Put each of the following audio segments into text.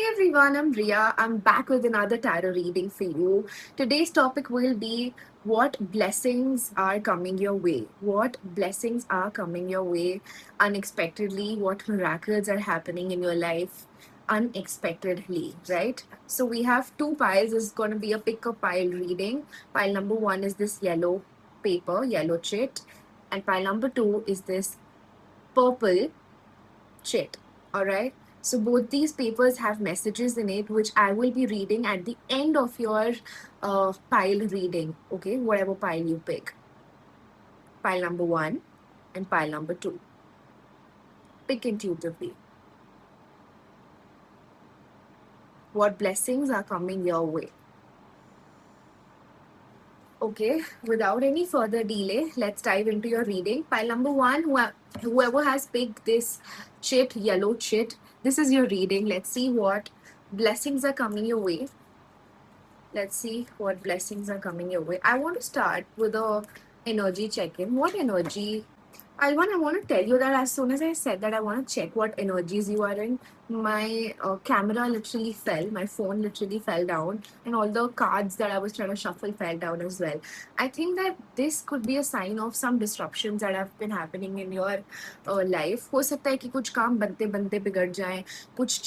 everyone, I'm Ria. I'm back with another tarot reading for you. Today's topic will be what blessings are coming your way. What blessings are coming your way unexpectedly? What miracles are happening in your life unexpectedly, right? So we have two piles. This is going to be a pick a pile reading. Pile number one is this yellow paper, yellow chit, and pile number two is this purple chit. All right. So both these papers have messages in it, which I will be reading at the end of your pile reading. Okay, whatever pile you pick, pile number one and pile number two. Pick intuitively. What blessings are coming your way? Okay, without any further delay, let's dive into your reading. Pile number one, whoever has picked this chit, yellow chit, this is your reading. Let's see what blessings are coming your way. Let's see what blessings are coming your way. I want to start with a energy check-in. What energy? I want to tell you that as soon as I said that I want to check what energies you are in, my camera literally fell, my phone literally fell down, and all the cards that I was trying to shuffle fell down as well. I think that this could be a sign of some disruptions that have been happening in your life. हो सकता है कि कुछ काम बनते बनते बिगड़ जाएं, कुछ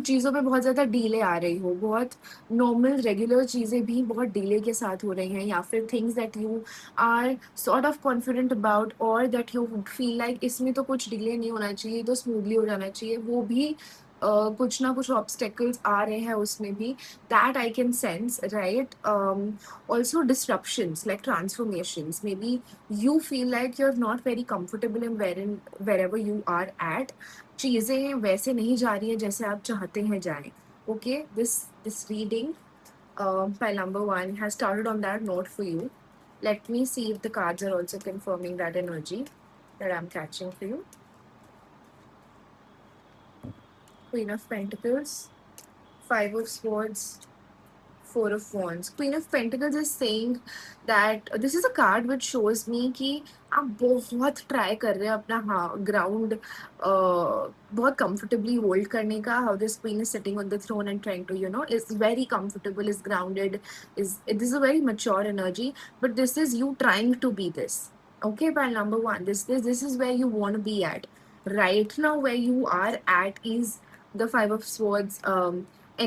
चीज़ों पे बहुत ज़्यादा डीले आ रही हो, बहुत नॉर्मल रेगुलर चीज़ें भी बहुत डिले के साथ हो रही हैं, या फिर things that you are sort of confident about और दैट यू फील लाइक इसमें तो कुछ डिले नहीं होना चाहिए, तो स्मूथली हो जाना चाहिए, वो भी कुछ ना कुछ ऑब्स्टेकल्स आ रहे हैं उसमें भी. That I can sense, right? Also disruptions like transformations. May be you feel like you're not very comfortable in wherever you are at. चीज़ें वैसे नहीं जा रही हैं जैसे आप चाहते हैं जाएं. Okay, this reading, pile number one, has started on that note for you. Let me see if the cards are also confirming that energy that I'm catching for you. Queen of Pentacles, Five of Swords, Four of Wands. Queen of Pentacles is saying that this is a card which shows me कि आप बहुत try कर रहे हैं अपना ground बहुत comfortably hold करने का. How this queen is sitting on the throne and trying to is very comfortable, is grounded, is this is a very mature energy, but this is you trying to be this. Okay, by number one, this is where you want to be at right now. Where you are at is the Five of Swords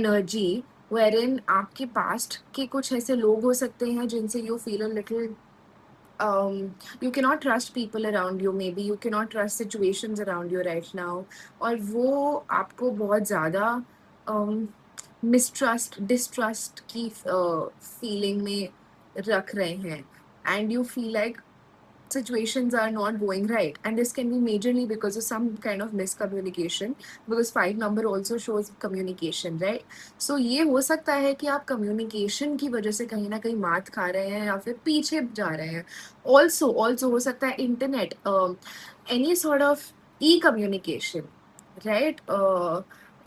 energy, wherein आपके past के कुछ ऐसे लोग हो सकते हैं जिनसे you feel a little you cannot trust people around you. Maybe you cannot trust situations around you right now, और वो आपको बहुत ज़्यादा मिसट्रस्ट डिस्ट्रस्ट की फीलिंग में रख रहे हैं, and you feel like situations are not going right, and this can be majorly because of some kind of miscommunication, because five number also shows communication, right? So ये हो सकता है कि आप communication की वजह से कहीं ना कहीं मात खा रहे हैं या फिर पीछे जा रहे हैं. Also हो सकता है internet, any sort of e-communication, right?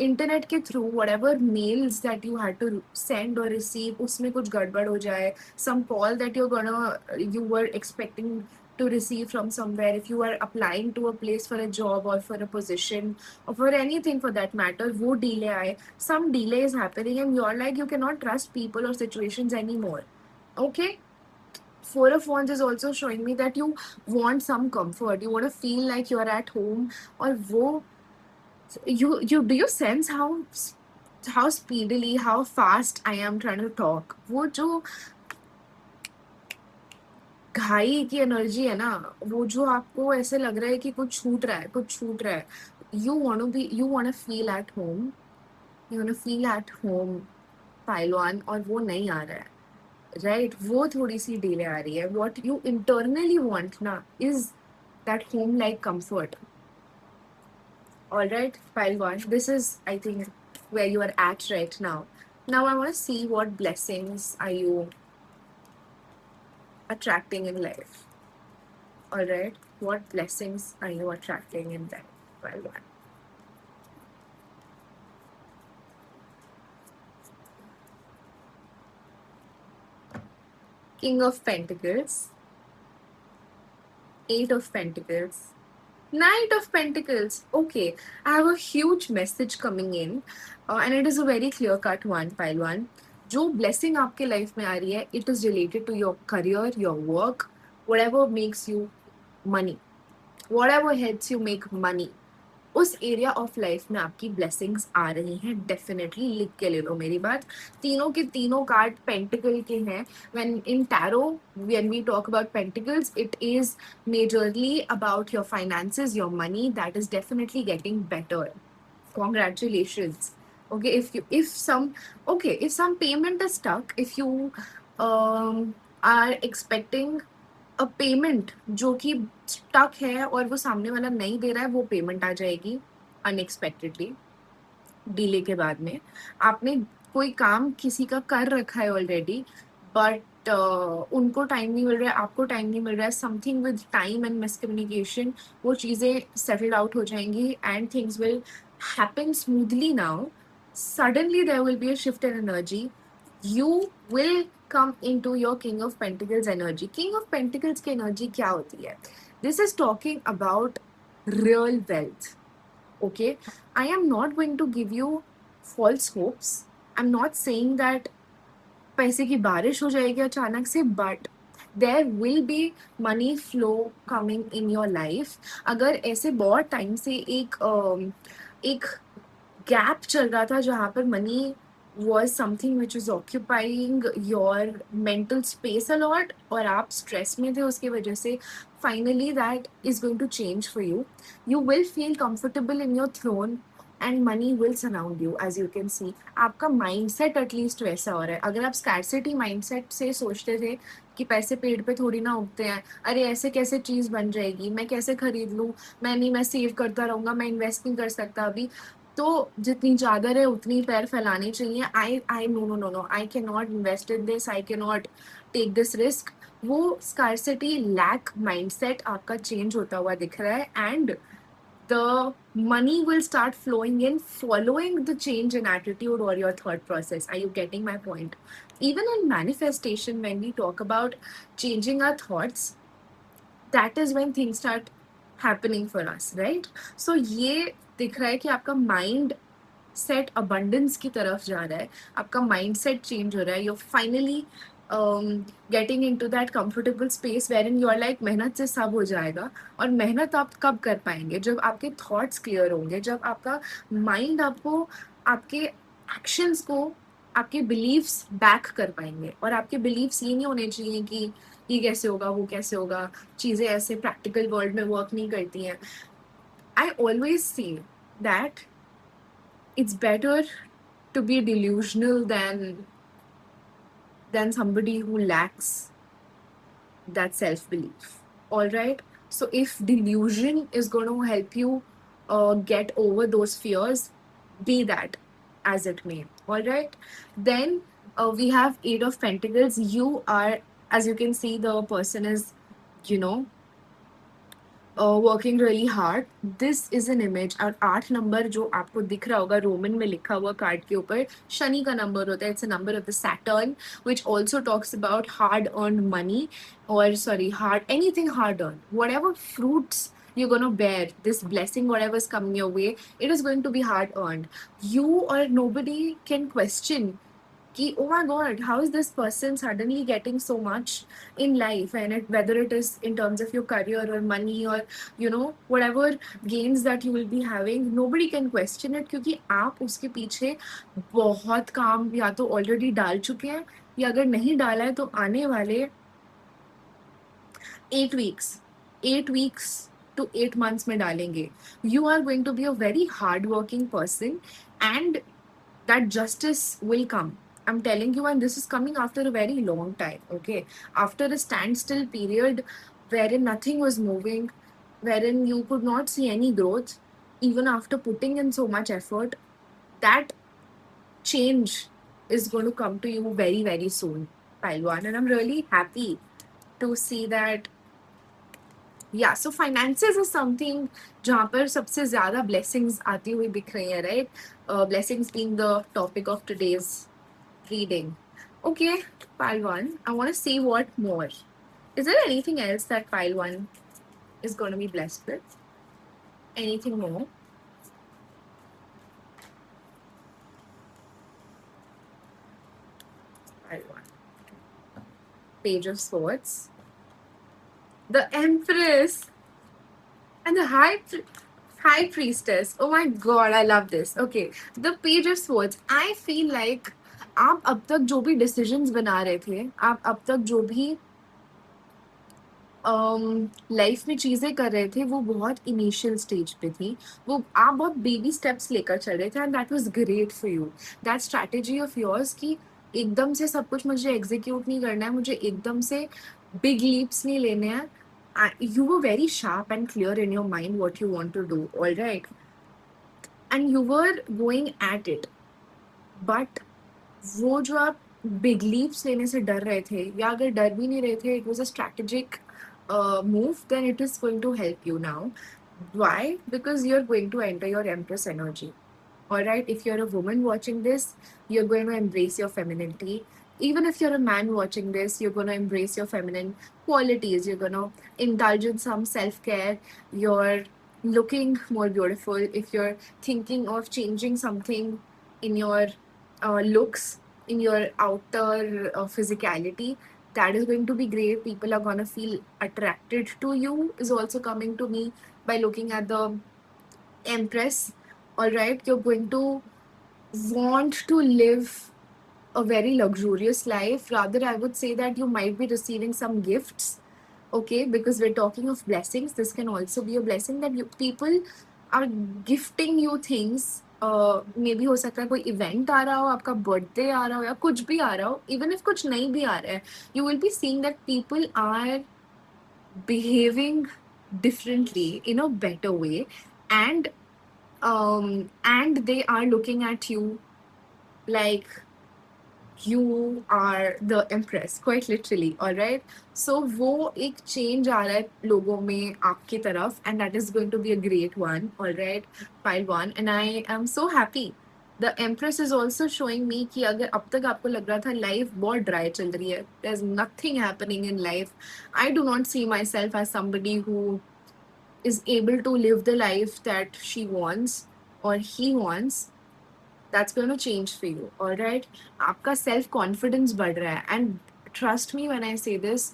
Internet के through whatever mails that you had to send और रिसीव, उसमें कुछ गड़बड़ हो जाए. some call that you were expecting to receive from somewhere, if you are applying to a place for a job or for a position or for anything for that matter, wo delay aaye, some delay is happening and you're like you cannot trust people or situations anymore. Okay, Four of Wands is also showing me that you want some comfort, you want to feel like you're at home, or wo you do you sense how speedily, how fast I am trying to talk? वो जो घाई की energy है ना, वो जो आपको ऐसे लग रहा है कि कुछ छूट रहा है, कुछ छूट रहा है. You want to feel at home, you want to feel at home, पाइलवान, और वो नहीं आ रहा है, राइट? वो थोड़ी सी डिले आ रही है. What you internally want ना is that home like comfort. All right, Pailwan, this is, I think, where you are at right now. Now I want to see what blessings are you attracting in life. All right, what blessings are you attracting in life, Pailwan? King of Pentacles, Eight of Pentacles, Knight of Pentacles. Okay, I have a huge message coming in, and it is a very clear cut one, pile one. जो blessing आपके life में आ रही है, it is related to your career, your work, whatever makes you money, whatever helps you make money. उस area of life में आपकी blessings आ रही हैं, डेफिनेटली लिख के ले लो मेरी बात. तीनों के तीनों कार्ड पेंटिकल के हैं. When in tarot, when we talk about pentacles, it is majorly about your finances, your money, that is definitely getting better. Congratulations. Okay, if some payment is stuck, if you are expecting a payment जो कि stuck है और वो सामने वाला नहीं दे रहा है, वो पेमेंट आ जाएगी अनएक्सपेक्टेडली, डिले के बाद में. आपने कोई काम किसी का कर रखा है ऑलरेडी, बट उनको टाइम नहीं मिल रहा है, आपको टाइम नहीं मिल रहा है, something with time and miscommunication, वो चीज़ें सेटल्ड आउट हो जाएंगी and things will happen smoothly now. Suddenly there will be a shift in energy. You will come into your King of Pentacles energy. King of Pentacles की energy क्या होती है? This is talking about real wealth. Okay, I am not going to give you false hopes. I'm not saying that पैसे की बारिश हो जाएगी अचानक से, but there will be money flow coming in your life. अगर ऐसे बहुत टाइम से एक गैप चल रहा था जहाँ पर money was something which was occupying your mental space a lot, और आप स्ट्रेस में थे उसकी वजह से, finally that is going to change for you. You will feel comfortable in your throne and money will surround you, as you can see. आपका mindset at least वैसा हो रहा है. अगर आप scarcity mindset से सोचते थे कि पैसे पेड़ पे थोड़ी ना उगते हैं, अरे ऐसे कैसे चीज़ बन जाएगी, मैं कैसे खरीद लूँ, मैं सेव करता रहूँगा, मैं इन्वेस्ट नहीं कर सकता अभी, तो जितनी चादर है उतनी पैर फैलानी चाहिए. I know, I can not invest in this, I can not take this risk. वो स्कार्सिटी लैक माइंडसेट आपका चेंज होता हुआ दिख रहा है, and the money will start flowing in following the change in attitude or your thought process. Are you getting my point? Even in manifestation, when we talk about changing our thoughts, that is when things start happening for us, right? So ये दिख रहा है कि आपका mind set abundance की तरफ जा रहा है, आपका माइंड सेट चेंज हो रहा है. You finally getting into that comfortable space where in your like मेहनत से सब हो जाएगा. और मेहनत आप कब कर पाएंगे? जब आपके थॉट्स क्लियर होंगे, जब आपका माइंड आपको आपके एक्शंस को, आपके बिलीव्स बैक कर पाएंगे. और आपके बिलीव्स ये नहीं होने चाहिए कि ये कैसे होगा, वो कैसे होगा, चीज़ें ऐसे प्रैक्टिकल वर्ल्ड में वर्क नहीं करती हैं. I always see that it's better to be delusional than somebody who lacks that self-belief. All right, so if delusion is going to help you get over those fears, be that as it may. All right, then we have Eight of Pentacles. You are, as you can see, the person is, you know, working really hard. This is an image. और 8 number जो आपको दिख रहा होगा Roman में लिखा हुआ card के ऊपर, शनि का नंबर होता है. It's a number of the Saturn which also talks about hard earn money, और sorry, hard, anything hard earn, whatever fruits you're going to bear, this blessing, whatever is coming your way, it is going to be hard earned. You or nobody can question कि oh my god, how is this person suddenly getting so much in life, and whether it is in terms of your career or money or you know whatever gains that you will be having, nobody can question it, क्योंकि आप उसके पीछे बहुत काम या तो already डाल चुके हैं, या अगर नहीं डाला है तो आने वाले 8 weeks to 8 months में डालेंगे. You are going to be a very hard working person, and that justice will come. I'm telling you, and this is coming after a very long time, okay? After a standstill period wherein nothing was moving, wherein you could not see any growth, even after putting in so much effort, that change is going to come to you very, very soon, Paiwan. And I'm really happy to see that. Yeah, so finances is something जहाँ पर सबसे ज़्यादा blessings आती हुई दिख रही हैं, right? Blessings being the topic of today's reading. Okay, pile one. I want to see what more. Is there anything else that pile one is going to be blessed with? Anything more? I want Page of Swords, the Empress, and the High Priestess. Oh my god, I love this. Okay, the Page of Swords. I feel like आप अब तक जो भी decisions बना रहे थे, आप अब तक जो भी लाइफ में चीजें कर रहे थे, वो बहुत इनिशियल स्टेज पे थी। वो आप बहुत बेबी स्टेप्स लेकर चल रहे थे, and that was great for you. That strategy of yours कि एकदम से सब कुछ मुझे एग्जीक्यूट नहीं करना है, मुझे एकदम से बिग लीप्स नहीं लेने हैं। You were very sharp and clear in your mind what you want to do, all right, and you were going at it. But वो जो आप बिग लीप्स लेने से डर रहे थे, या अगर डर भी नहीं रहे थे, it was a strategic move, then it is going to help you now. Why? Because you're going to enter your Empress energy. All right, if you're a woman watching this, you're going to embrace your femininity. Even if you're a man watching this, you're going to embrace your feminine qualities. You're going to indulge in some self-care. You're looking more beautiful. If you're thinking of changing something in your looks, in your outer physicality, that is going to be great. People are going to feel attracted to you, is also coming to me by looking at the Empress. All right, you're going to want to live a very luxurious life. Rather, I would say that you might be receiving some gifts. Okay, because we're talking of blessings, this can also be a blessing that people are gifting you things. Maybe हो सकता है कोई event आ रहा हो, आपका birthday आ रहा हो, या कुछ भी आ रहा हो, इवन इफ कुछ नहीं भी आ रहा है, you will be seeing that people are behaving differently in a better way, and they are looking at you like you are the empress, quite literally. All right, so वो एक change आ रहा है लोगों में आपकी तरफ, and that is going to be a great one. All right, pile one, and I am so happy. The Empress is also showing me कि अगर अब तक आपको लग रहा था लाइफ बहुत ड्राई चल रही है, there's nothing happening in life. I do not see myself as somebody who is able to live the life that she wants or he wants. That's going to change for you. All right, आपका self confidence बढ़ रहा है, and trust me when I say this,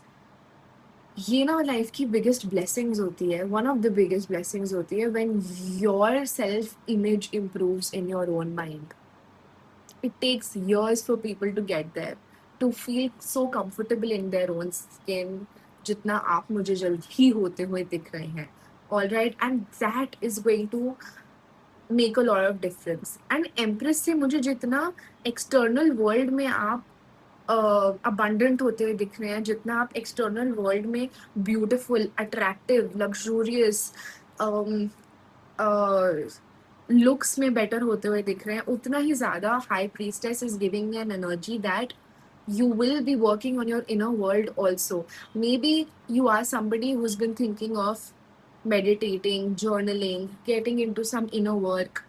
ये ना life की biggest blessings होती है, one of the biggest blessings होती है when your self image improves in your own mind. It takes years for people to get there, to feel so comfortable in their own skin, जितना आप मुझे जल्द ही होते हुए दिख रहे हैं. All right, and that is going to make a lot of difference. And Empress से मुझे जितना external world में आप abundant होते हुए दिख रहे हैं, जितना आप external world में beautiful, attractive, luxurious, looks में better होते हुए दिख रहे हैं, उतना ही ज़्यादा High Priestess is giving me an energy that you will be working on your inner world also. Maybe you are somebody who's been thinking of meditating, journaling, getting into some inner work,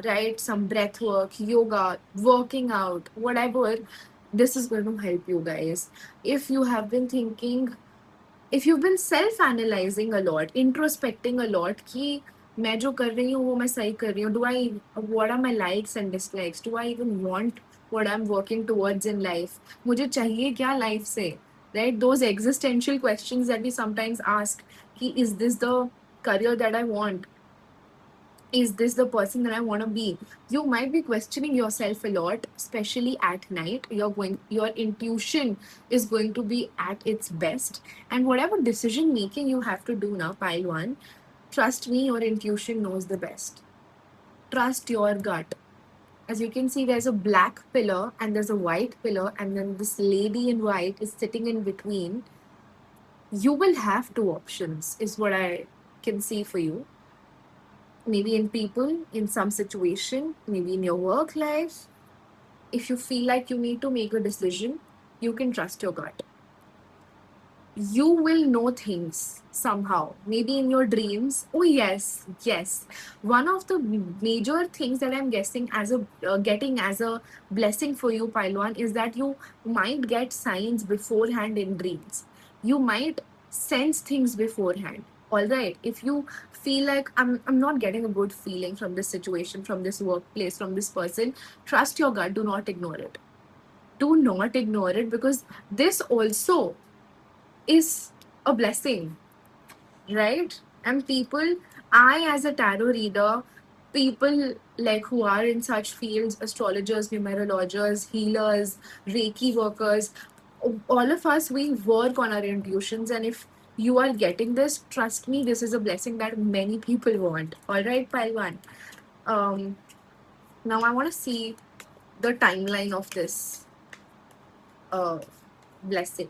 right? Some breath work, yoga, working out, whatever. This is going to help you guys. If you have been thinking, if you've been self-analyzing a lot, introspecting a lot, कि मैं जो कर रही हूँ वो मैं सही कर रही हूँ, what are my likes and dislikes, do I even want what I'm working towards in life, मुझे चाहिए क्या life से, right? Those existential questions that we sometimes ask, कि is this the career that I want, is this the person that I want to be? You might be questioning yourself a lot, especially at night. Your intuition is going to be at its best. And whatever decision making you have to do now, pile one, trust me, your intuition knows the best. Trust your gut. As you can see, there's a black pillar and there's a white pillar, and then this lady in white is sitting in between. You will have two options, is what I can see for you. Maybe in people, in some situation, maybe in your work life. If you feel like you need to make a decision, you can trust your gut. You will know things somehow, maybe in your dreams. Oh yes, yes. One of the major things that I'm guessing as a getting as a blessing for you, Pailuan, is that you might get signs beforehand in dreams. You might sense things beforehand. All right, if you feel like I'm not getting a good feeling from this situation, from this workplace, from this person, trust your gut. Do not ignore it. Do not ignore it, because this also is a blessing, right? And people, I as a tarot reader, people like who are in such fields, astrologers, numerologers, healers, reiki workers, all of us, we work on our intuitions. And if you are getting this, trust me, this is a blessing that many people want. All right, Palwan. um Now I want to see the timeline of this uh blessing.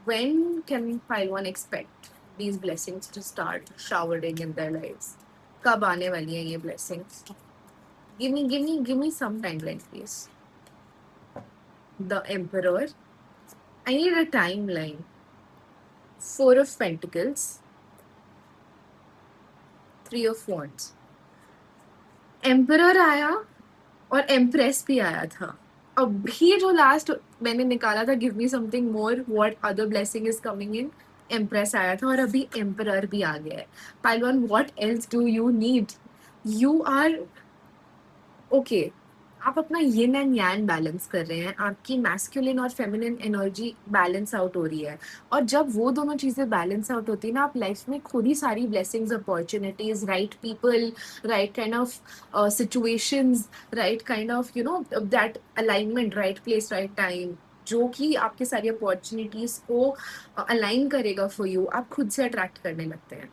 When can Paiwan expect these blessings to start showering in their lives? कब आने वाली हैं ये blessings? Give me some timeline, please. The Emperor. I need a timeline. Four of Pentacles, Three of Wands. Emperor आया और Empress भी आया था. अभी जो लास्ट मैंने निकाला था, give me something more, what other blessing is coming in, empress आया था और अभी एम्परर भी आ गया है. पाइलवान, what else do you need? You are okay. आप अपना यिन एंड यांग बैलेंस कर रहे हैं, आपकी मैस्कुलिन और फेमिनिन एनर्जी बैलेंस आउट हो रही है. और जब वो दोनों चीज़ें बैलेंस आउट होती है ना, आप लाइफ में खुद ही सारी blessings, opportunities, right people, right kind of situations, right kind of that alignment, right place, right time, जो कि आपकी सारी अपॉर्चुनिटीज को अलाइन करेगा फॉर यू, आप खुद से अट्रैक्ट करने लगते हैं.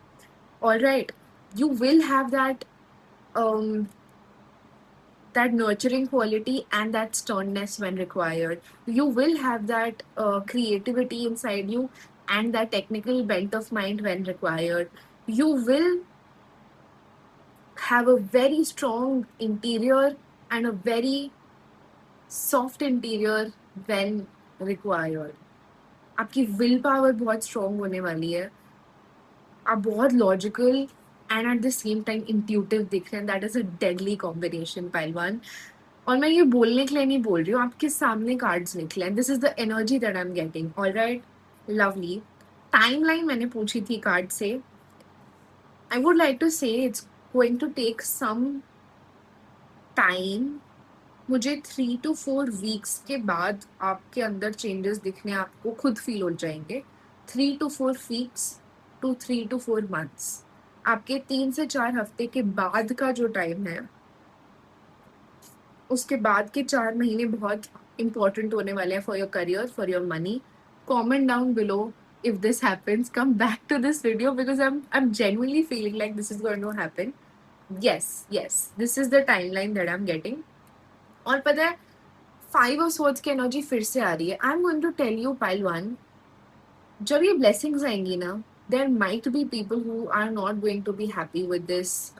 All right, you will have that nurturing quality and that sternness when required. You will have that creativity inside you and that technical bent of mind when required. You will have a very strong interior and a very soft interior when required. आपकी will power बहुत strong होने वाली है. आप बहुत logical and at the same time intuitive दिख रहे हैं. That is a deadly combination, पहलवान. और मैं ये बोलने के लिए नहीं बोल रही हूँ, आपके सामने कार्ड्स निकले हैं. This is the energy that I am getting. All right, lovely. Timeline मैंने पूछी थी कार्ड से. I would like to say it's going to take some time. मुझे 3 to 4 वीक्स के बाद आपके अंदर चेंजेस दिखने आपको खुद फील हो जाएंगे. 3 to 4 weeks to 3 to 4 months. आपके 3 से 4 हफ्ते के बाद का जो टाइम है, उसके बाद के 4 महीने बहुत इंपॉर्टेंट होने वाले हैं for your career, for your money. Comment down below if this happens. Come back to this video because I'm genuinely feeling like this is going to happen. Yes, this is the timeline that I'm getting. और पता है, 5 of Swords की energy फिर से आ रही है. I'm going to tell you, pile 1, जब ये blessings आएंगी ना, there might be people who are not going to be happy with this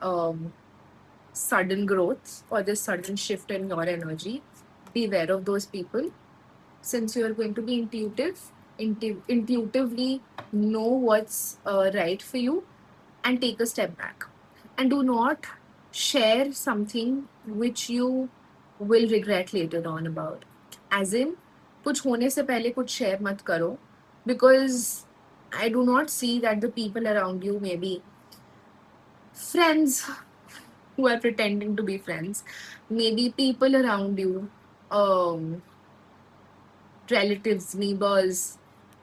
sudden growth or this sudden shift in your energy. Beware of those people. Since you are going to be intuitively know what's right for you, and take a step back. And do not share something which you will regret later on about. As in, कुछ होने से पहले कुछ share मत करो, because I do not see that the people around you may be friends who are pretending to be friends. Maybe people around you, relatives, neighbors,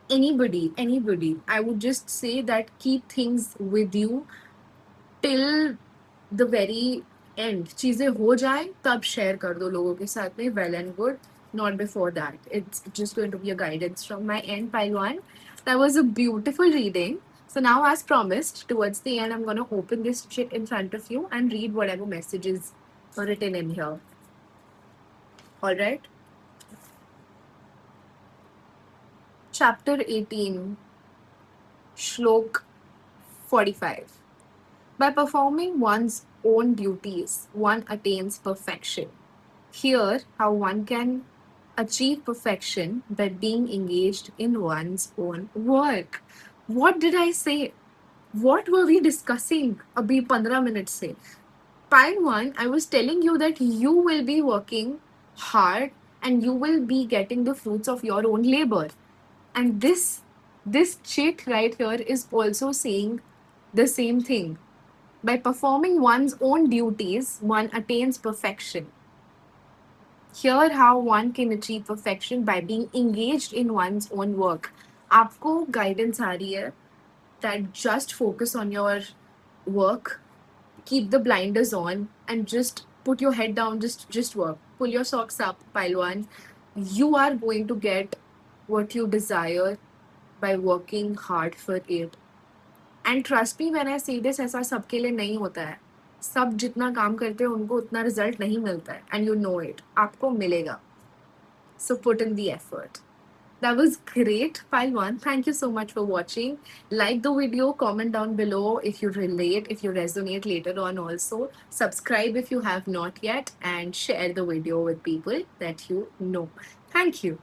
anybody. I would just say that keep things with you till the very end. चीजें हो जाए तब share कर दो लोगों के साथ में. Well and good, not before that. It's just going to be a guidance from my end, Paiwan. That was a beautiful reading. So now, as promised, towards the end, I'm going to open this shit in front of you and read whatever messages are written in here. All right? Chapter 18, Shlok 45. By performing one's own duties, one attains perfection. Here, how one can achieve perfection by being engaged in one's own work. What did I say? What were we discussing abhi 15 minutes se? Pile 1, I was telling you that you will be working hard and you will be getting the fruits of your own labor. And this This chit right here is also saying the same thing. By performing one's own duties, one attains perfection. Here how one can achieve perfection by being engaged in one's own work. आपको guidance आ रही है that just focus on your work, keep the blinders on, and just put your head down, just work. Pull your socks up, Paiwan. You are going to get what you desire by working hard for it. And trust me when I से this, ऐसा सबके लिए नहीं होता है. सब जितना काम करते हैं उनको उतना रिजल्ट नहीं मिलता है, एंड यू नो इट. आपको मिलेगा. So put in the effort. That was great, Pile One. Thank you so much for watching. Like the video, comment down below if you relate, if you resonate later on also. Subscribe if you have not yet, and share the video with people that you know. Thank you.